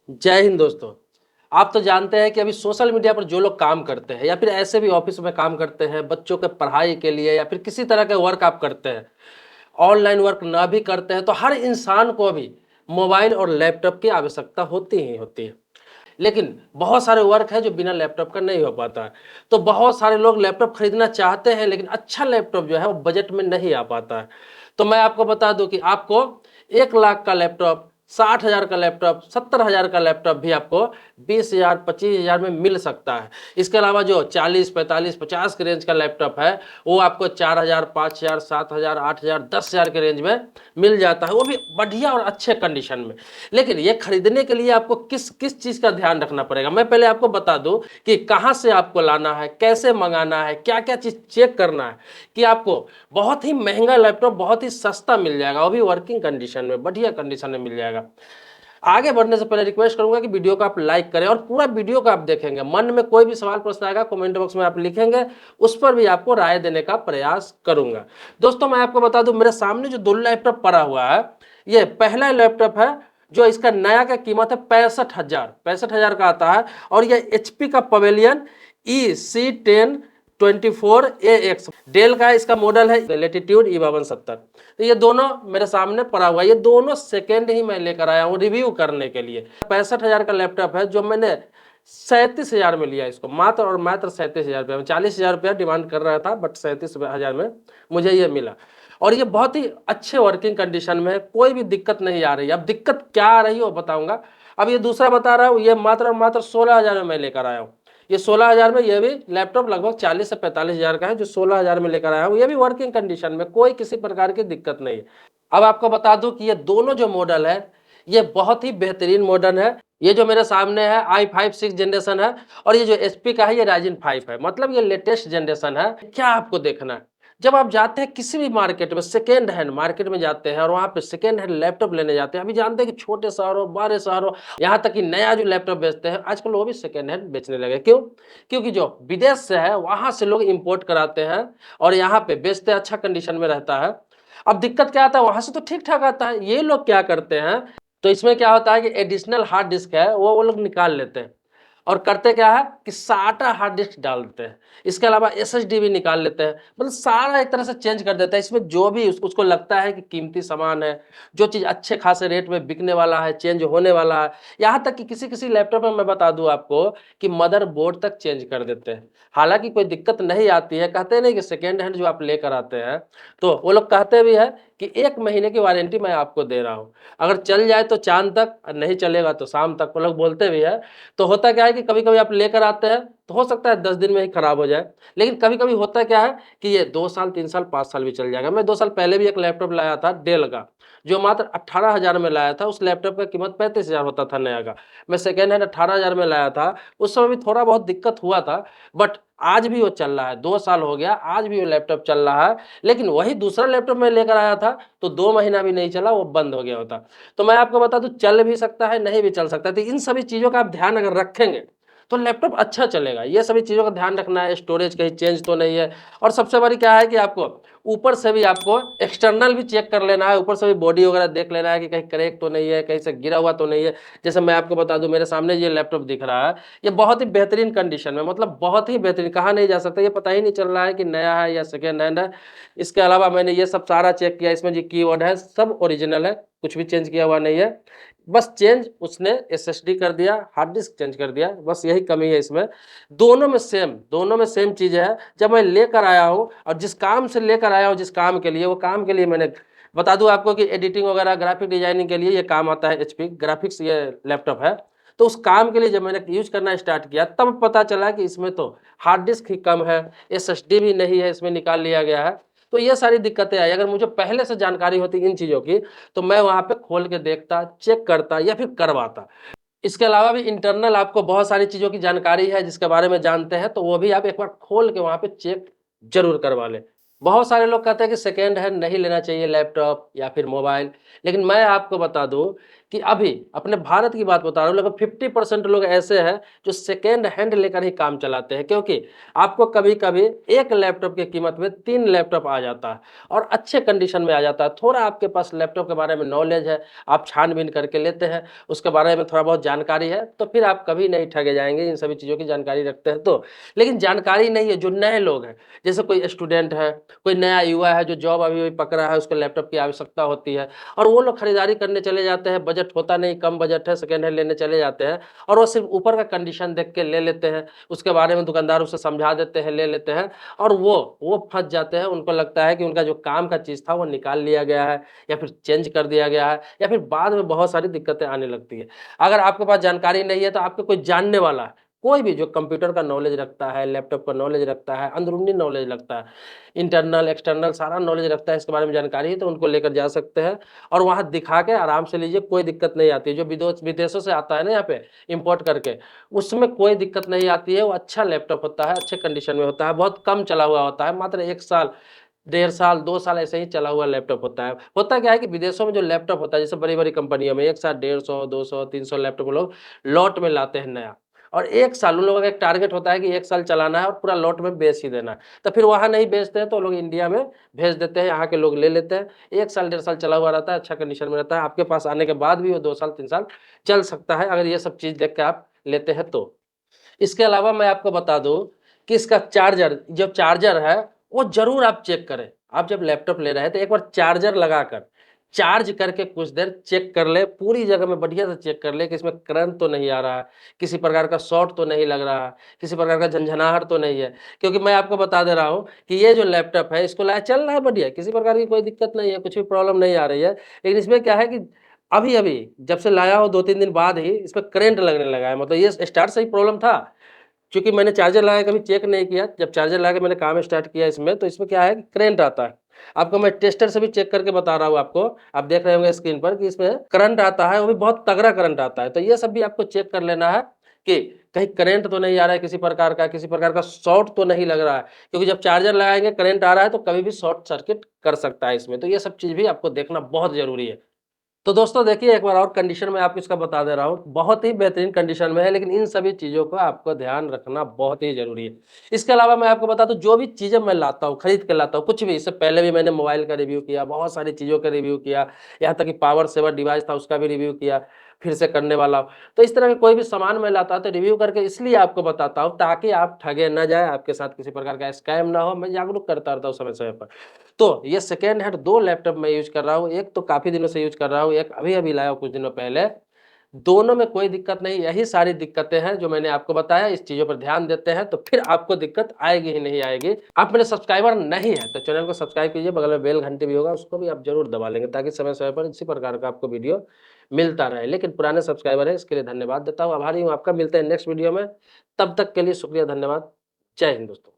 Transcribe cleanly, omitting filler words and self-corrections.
जय हिंद दोस्तों। आप तो जानते हैं कि अभी सोशल मीडिया पर जो लोग काम करते हैं या फिर ऐसे भी ऑफिस में काम करते हैं, बच्चों के पढ़ाई के लिए या फिर किसी तरह के वर्क आप करते हैं, ऑनलाइन वर्क ना भी करते हैं तो हर इंसान को अभी मोबाइल और लैपटॉप की आवश्यकता होती ही होती है। लेकिन बहुत सारे वर्क है जो बिना लैपटॉप का नहीं हो पाता है। तो बहुत सारे लोग लैपटॉप खरीदना चाहते हैं लेकिन अच्छा लैपटॉप जो है वो बजट में नहीं आ पाता है। तो मैं आपको बता दूं कि आपको 1 लाख का लैपटॉप, 60,000 का लैपटॉप, 70,000 का लैपटॉप भी आपको 20,000 25,000 में मिल सकता है। इसके अलावा जो 40 45 50 के रेंज का लैपटॉप है वो आपको 4,000 5,000 7,000 8,000 10,000 के रेंज में मिल जाता है, वो भी बढ़िया और अच्छे कंडीशन में। लेकिन ये खरीदने के लिए आपको किस किस चीज़ का ध्यान रखना पड़ेगा, मैं पहले आपको बता दूं कि कहाँ से आपको लाना है, कैसे मंगाना है, क्या क्या चीज़ चेक करना है कि आपको बहुत ही महंगा लैपटॉप बहुत ही सस्ता मिल जाएगा, वो भी वर्किंग कंडीशन में, बढ़िया कंडीशन में मिल जाएगा। आगे बढ़ने से पहले रिक्वेस्ट करूंगा कि वीडियो को आप लाइक करें और पूरा वीडियो को आप देखेंगे। मन में कोई भी सवाल प्रश्न आएगा कमेंट बॉक्स में आप लिखेंगे, उस पर भी आपको राय देने का प्रयास करूंगा। दोस्तों मैं आपको बता दूं, मेरे सामने जो दो लैपटॉप पड़ा हुआ है, ये पहला लैपटॉप है जो इसका नया का कीमत है 65,000 का आता है और यह एचपी का पवेलियन EC1024AX डेल का इसका मॉडल है, लेटीट्यूड E5270। तो ये दोनों मेरे सामने पड़ा हुआ है, ये दोनों सेकेंड ही मैं लेकर आया हूँ रिव्यू करने के लिए। 65,000 का लैपटॉप है जो मैंने 37,000 में लिया, इसको मात्र और मात्र 37,000 रुपया में। 40,000 रुपया डिमांड कर रहा था बट 37,000 में मुझे ये मिला और ये बहुत ही अच्छे वर्किंग कंडीशन में है, कोई भी दिक्कत नहीं आ रही। अब दिक्कत क्या आ रही है वो बताऊंगा। अब ये दूसरा बता रहा हूँ, ये मात्र और मात्र 16,000 में मैं लेकर आया हूँ। ये 16,000 में, ये भी लैपटॉप लगभग 40 से 45,000 का है जो 16,000 में लेकर आया हूँ, ये भी वर्किंग कंडीशन में, कोई किसी प्रकार की दिक्कत नहीं है। अब आपको बता दूं कि ये दोनों जो मॉडल है ये बहुत ही बेहतरीन मॉडल है। ये जो मेरे सामने है i5 6 जनरेशन है और ये जो एचपी का है ये राइजन 5 है, मतलब ये लेटेस्ट जनरेशन है। क्या आपको देखना है, जब आप जाते हैं किसी भी मार्केट में, सेकेंड हैंड मार्केट में जाते हैं और वहां पे सेकेंड हैंड लैपटॉप लेने जाते हैं, अभी जानते हैं कि छोटे शहरों बड़े शहरों यहाँ तक कि नया जो लैपटॉप बेचते हैं आजकल वो भी सेकेंड हैंड बेचने लगे। क्यों? क्योंकि जो विदेश से है वहां से लोग इंपोर्ट कराते हैं और यहाँ पे बेचते हैं, अच्छा कंडीशन में रहता है। अब दिक्कत क्या आता है, वहां से तो ठीक ठाक आता है, ये लोग क्या करते हैं, तो इसमें क्या होता है कि एडिशनल हार्ड डिस्क है वो लोग निकाल लेते हैं और करते क्या है कि साटा हार्ड डिस्क डाल देते हैं। इसके अलावा एसएसडी भी निकाल लेते हैं, मतलब सारा एक तरह से चेंज कर देता है। इसमें जो भी उसको लगता है कि कीमती सामान है, जो चीज़ अच्छे खासे रेट में बिकने वाला है, चेंज होने वाला है, यहाँ तक कि किसी किसी लैपटॉप में मैं बता दूं आपको कि मदरबोर्ड तक चेंज कर देते हैं। हालांकि कोई दिक्कत नहीं आती है, कहते नहीं कि सेकेंड हैंड जो आप लेकर आते हैं तो वो लोग कहते भी है कि 1 महीने की वारंटी मैं आपको दे रहा हूँ, अगर चल जाए तो चांद तक, नहीं चलेगा तो शाम तक, वो लोग बोलते भी है। तो होता क्या है कि कभी कभी आप लेकर आते हैं तो हो सकता है 10 दिन में ही खराब हो जाए, लेकिन कभी कभी होता क्या है कि ये 2 साल 3 साल 5 साल भी चल जाएगा। मैं 2 साल पहले भी एक लैपटॉप लाया था डेल का, जो मात्र 18,000 में लाया था। उस लैपटॉप का कीमत 35,000 होता था नया का, मैं सेकेंड हैंड 18,000 में लाया था। उस समय भी थोड़ा बहुत दिक्कत हुआ था बट आज भी वो चल रहा है, 2 साल हो गया आज भी वो लैपटॉप चल रहा है। लेकिन वही दूसरा लैपटॉप मैं लेकर आया था तो 2 महीना भी नहीं चला, वो बंद हो गया होता। तो मैं आपको बता दूं, चल भी सकता है नहीं भी चल सकता है। तो इन सभी चीज़ों का आप ध्यान अगर रखेंगे तो लैपटॉप अच्छा चलेगा। ये सभी चीज़ों का ध्यान रखना है, स्टोरेज कहीं चेंज तो नहीं है, और सबसे बड़ी क्या है कि आपको ऊपर से भी आपको एक्सटर्नल भी चेक कर लेना है, ऊपर से भी बॉडी वगैरह देख लेना है कि कहीं क्रैक तो नहीं है, कहीं से गिरा हुआ तो नहीं है। जैसे मैं आपको बता दूं, मेरे सामने ये लैपटॉप दिख रहा है, ये बहुत ही बेहतरीन कंडीशन में, मतलब बहुत ही बेहतरीन, कहा नहीं जा सकता, ये पता ही नहीं चल रहा है कि नया है या सेकेंड हैंड है। इसके अलावा मैंने ये सब सारा चेक किया, इसमें जो कीवर्ड है सब ओरिजिनल है, कुछ भी चेंज किया हुआ नहीं है। बस चेंज उसने एसएसडी कर दिया, हार्ड डिस्क चेंज कर दिया, बस यही कमी है इसमें। दोनों में सेम चीज है। जब मैं लेकर आया हूँ और जिस काम से लेकर आया हूँ, जिस काम के लिए, वो काम के लिए मैंने बता दूं आपको कि एडिटिंग वगैरह ग्राफिक डिजाइनिंग के लिए ये काम आता है, एचपी ग्राफिक्स ये लैपटॉप है। तो उस काम के लिए जब मैंने यूज करना स्टार्ट किया तब पता चला कि इसमें तो हार्ड डिस्क ही कम है, एसएसडी भी नहीं है, इसमें निकाल लिया गया है। तो ये सारी दिक्कतें आई। अगर मुझे पहले से जानकारी होती इन चीज़ों की तो मैं वहाँ पे खोल के देखता, चेक करता या फिर करवाता। इसके अलावा भी इंटरनल आपको बहुत सारी चीज़ों की जानकारी है जिसके बारे में जानते हैं, तो वो भी आप एक बार खोल के वहाँ पे चेक जरूर करवा लें। बहुत सारे लोग कहते हैं कि सेकेंड हैंड नहीं लेना चाहिए लैपटॉप या फिर मोबाइल, लेकिन मैं आपको बता दूं कि अभी अपने भारत की बात बता रहा हूँ, लगभग 50% लोग ऐसे हैं जो सेकेंड हैंड लेकर ही काम चलाते हैं, क्योंकि आपको कभी-कभी एक लैपटॉप की कीमत में 3 लैपटॉप आ जाता है और अच्छे कंडीशन में आ जाता है। थोड़ा आपके पास लैपटॉप के बारे में नॉलेज है, आप छान-बीन करके लेते हैं, उसके बारे में थोड़ा बहुत जानकारी है, तो फिर आप कभी नहीं ठगे जाएँगे, इन सभी चीज़ों की जानकारी रखते हैं तो। लेकिन जानकारी नहीं है, जो नए लोग हैं, जैसे कोई स्टूडेंट है, कोई नया युवा है जो जॉब अभी-अभी पकड़ा है, उसको लैपटॉप की आवश्यकता होती है और वो लोग खरीदारी करने चले जाते हैं, बजट होता नहीं, कम बजट है, सेकंड हैंड लेने चले जाते हैं और वो सिर्फ़ ऊपर का कंडीशन देख के ले लेते हैं, उसके बारे में दुकानदार उसे समझा देते हैं, ले लेते हैं और वो फँस जाते हैं। उनको लगता है कि उनका जो काम का चीज़ था वो निकाल लिया गया है या फिर चेंज कर दिया गया है या फिर बाद में बहुत सारी दिक्कतें आने लगती है। अगर आपके पास जानकारी नहीं है तो आपके कोई जानने वाला है, कोई भी जो कंप्यूटर का नॉलेज रखता है, लैपटॉप का नॉलेज रखता है, अंदरूनी नॉलेज रखता है, इंटरनल, एक्सटर्नल सारा नॉलेज रखता है, इसके बारे में जानकारी है तो उनको लेकर जा सकते हैं और वहाँ दिखा के आराम से लीजिए, कोई दिक्कत नहीं आती है। जो विदेशों से आता है ना यहाँ पे इम्पोर्ट करके, उसमें कोई दिक्कत नहीं आती है, वो अच्छा लैपटॉप होता है, अच्छे कंडीशन में होता है, बहुत कम चला हुआ होता है, मात्र 1 साल, 1.5 साल, 2 साल ऐसे ही चला हुआ लैपटॉप होता है। होता क्या है कि विदेशों में जो लैपटॉप होता है, जैसे बड़ी-बड़ी कंपनियों में एक साथ 150, 200, 300 लैपटॉप वो लोग लॉट में लाते हैं नया और 1 साल उन लोगों का एक टारगेट होता है कि 1 साल चलाना है और पूरा लॉट में बेच ही देना है। तो फिर वहाँ नहीं बेचते हैं तो लोग इंडिया में भेज देते हैं, यहाँ के लोग ले लेते हैं। 1 साल, 1.5 साल चला हुआ रहता है, अच्छा कंडीशन में रहता है। आपके पास आने के बाद भी वो 2 साल, 3 साल चल सकता है, अगर ये सब चीज़ देख के आप लेते हैं तो। इसके अलावा मैं आपको बता दूँ कि इसका चार्जर, जो चार्जर है, वो ज़रूर आप चेक करें। आप जब लैपटॉप ले रहे हैं तो एक बार चार्जर लगाकर, चार्ज करके कुछ देर चेक कर लें, पूरी जगह में बढ़िया से चेक कर लें कि इसमें करंट तो नहीं आ रहा है, किसी प्रकार का शॉर्ट तो नहीं लग रहा है, किसी प्रकार का झनझनाहट तो नहीं है। क्योंकि मैं आपको बता दे रहा हूँ कि ये जो लैपटॉप है, इसको लाया चल रहा है बढ़िया, किसी प्रकार की कोई दिक्कत नहीं है, कुछ भी प्रॉब्लम नहीं आ रही है। लेकिन इसमें क्या है कि अभी-अभी जब से लाया हूँ 2-3 दिन बाद ही इसमें करंट लगने लगा है, मतलब ये स्टार्ट से ही प्रॉब्लम था। चूँकि मैंने चार्जर लगा के कभी चेक नहीं किया, जब चार्जर लगा के मैंने काम स्टार्ट किया इसमें, तो इसमें क्या है कि करंट आता है। आपको मैं टेस्टर से भी चेक करके बता रहा हूँ आपको, आप देख रहे होंगे स्क्रीन पर कि इसमें करंट आता है, वो भी बहुत तगड़ा करंट आता है। तो ये सब भी आपको चेक कर लेना है कि कहीं करंट तो नहीं आ रहा है किसी प्रकार का शॉर्ट तो नहीं लग रहा है। क्योंकि जब चार्जर लगाएँगे करंट आ रहा है तो कभी भी शॉर्ट सर्किट कर सकता है इसमें, तो ये सब चीज़ भी आपको देखना बहुत ज़रूरी है। तो दोस्तों देखिए, एक बार और कंडीशन मैं आपको इसका बता दे रहा हूँ, बहुत ही बेहतरीन कंडीशन में है, लेकिन इन सभी चीज़ों का आपको ध्यान रखना बहुत ही ज़रूरी है। इसके अलावा मैं आपको बता दूँ, जो भी चीज़ें मैं लाता हूँ, खरीद के लाता हूँ, कुछ भी, इससे पहले भी मैंने मोबाइल का रिव्यू किया, बहुत सारी चीज़ों का रिव्यू किया, यहाँ तक कि पावर सेवर डिवाइस था उसका भी रिव्यू किया, फिर से करने वाला हूँ। तो इस तरह के कोई भी सामान मैं लाता हूँ तो रिव्यू करके इसलिए आपको बताता हूँ ताकि आप ठगे ना जाएँ, आपके साथ किसी प्रकार का स्कैम ना हो, मैं जागरूक करता रहता हूँ समय-समय पर। तो ये सेकंड हैंड 2 लैपटॉप मैं यूज़ कर रहा हूँ, एक तो काफ़ी दिनों से यूज़ कर रहा हूँ, एक अभी-अभी लाया हूँ कुछ दिनों पहले। दोनों में कोई दिक्कत नहीं, यही सारी दिक्कतें हैं जो मैंने आपको बताया, इस चीज़ों पर ध्यान देते हैं तो फिर आपको दिक्कत आएगी ही नहीं आएगी। आप मेरे सब्सक्राइबर नहीं हैं तो चैनल को सब्सक्राइब कीजिए, बगल में बेल घंटी भी होगा उसको भी आप ज़रूर दबा लेंगे ताकि समय-समय पर इसी प्रकार का आपको वीडियो मिलता रहे। लेकिन पुराने सब्सक्राइबर हैं इसके लिए धन्यवाद देता हूँ, आभारी हूँ आपका। मिलते हैं नेक्स्ट वीडियो में, तब तक के लिए शुक्रिया, धन्यवाद। जय हिंद दोस्तों।